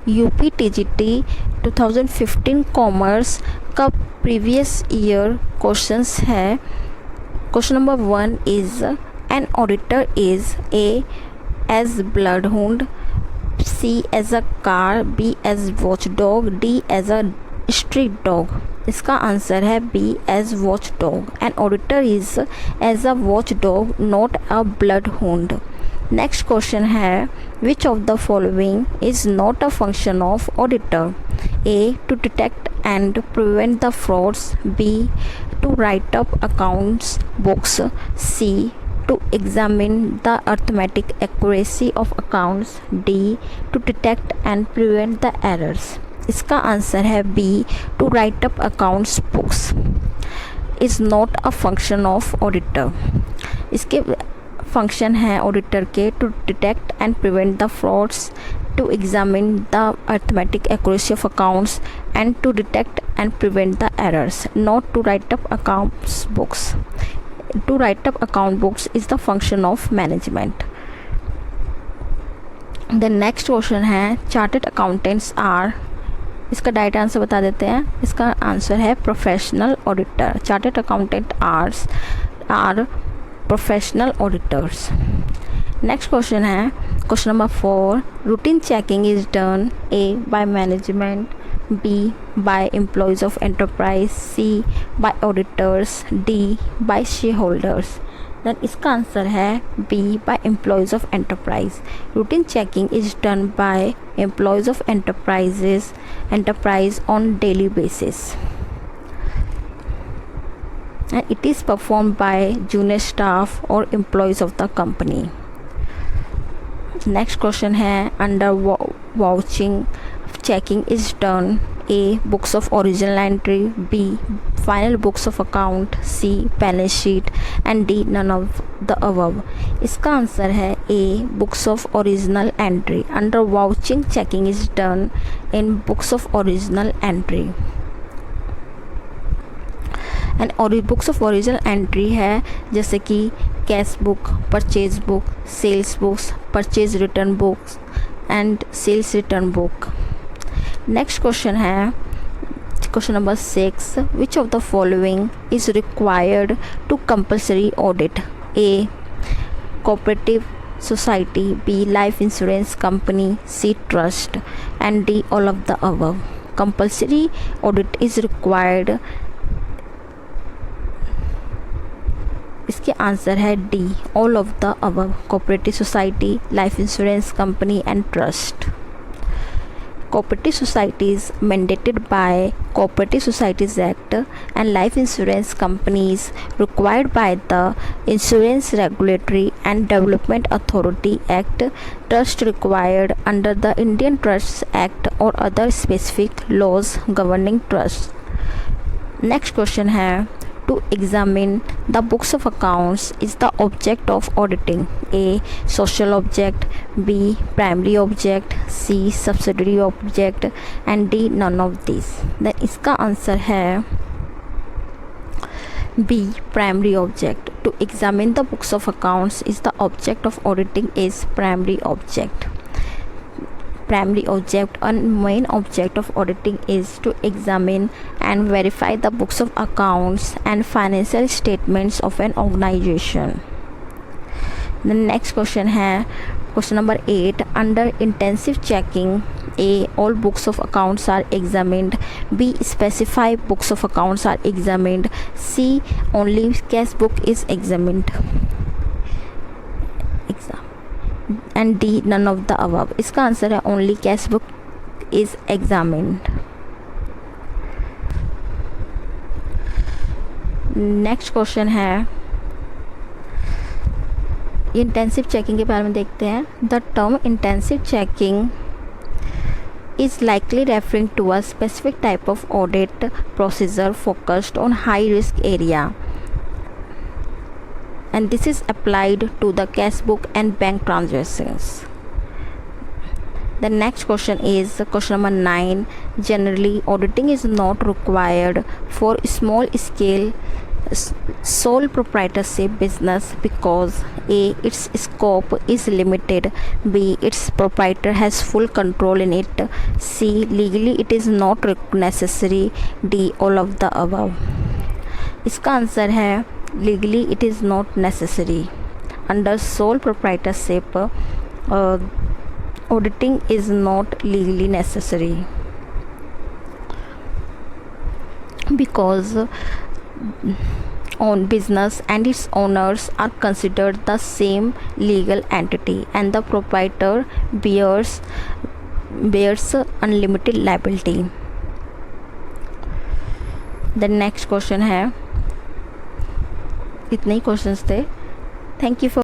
UPTGT 2015 commerce का previous year questions है। Question number 1 is an auditor is A as blood hound, C as a car, B as watch dog, D as a street dog. इसका answer है B as watch dog. An auditor is as a watch dog not a blood hound. Next question है which of the following is not a function of auditor? A to detect and prevent the frauds, B to write up accounts books, c to examine the arithmetic accuracy of accounts, D to detect and prevent the errors। इसका answer है B to write up accounts books is not a function of auditor। इसके function है auditor के to detect and prevent the frauds, to examine the arithmetic accuracy of accounts, and to detect and prevent the errors, not to write up accounts books। To write up account books is the function of management। The next question है chartered accountants are, इसका direct answer बता देते हैं। इसका answer है professional auditor. Chartered accountant are professional auditors. Next question है question number 4, routine checking is done A by management, B by employees of enterprise, C by auditors, D by shareholders। then इसका answer है B by employees of enterprise। routine checking is done by employees of enterprise on daily basis and it is performed by junior staff or employees of the company। Next question है under vouching checking is done A books of original entry, B final books of account, C balance sheet and D none of the above। इसका answer है A books of original entry। under vouching checking is done in books of original entry and books of original entry है जैसे कि cash book, purchase book, sales books, purchase return books and sales return book. Next question है question number 6, which of the following is required to compulsory audit? A cooperative society, B life insurance company, C trust and D all of the above. Compulsory audit is required, इसके answer है D all of the above. Cooperative society, life insurance company and trust. Cooperative societies mandated by Cooperative Societies Act and life insurance companies required by the Insurance Regulatory and Development Authority Act, trust required under the Indian Trusts Act or other specific laws governing trusts। Next question है to examine the books of accounts is the object of auditing? A social object, B primary object, C subsidiary object and D none of these। then इसका answer है B primary object। to examine the books of accounts is the object of auditing is primary object। primary object and main object of auditing is to examine and verify the books of accounts and financial statements of an organization। The next question है question number 8, under intensive checking A all books of accounts are examined, B specified books of accounts are examined, C only cash book is examined and D none of the above। इसका answer है only cash book is examined। Next question है intensive checking के बारे में देखते हैं। The term intensive checking is likely referring to a specific type of audit procedure focused on high risk area and this is applied to the cash book and bank transactions। The next question is question number 9, generally auditing is not required for small scale sole proprietorship business because A, its scope is limited, B, its proprietor has full control in it, C, legally it is not necessary, D, all of the above. इसका answer है legally it is not necessary. Under sole proprietorship auditing is not legally necessary because on business and its owners are considered the same legal entity and the proprietor bears unlimited liability. The next question है, इतने ही questions थे. Thank you for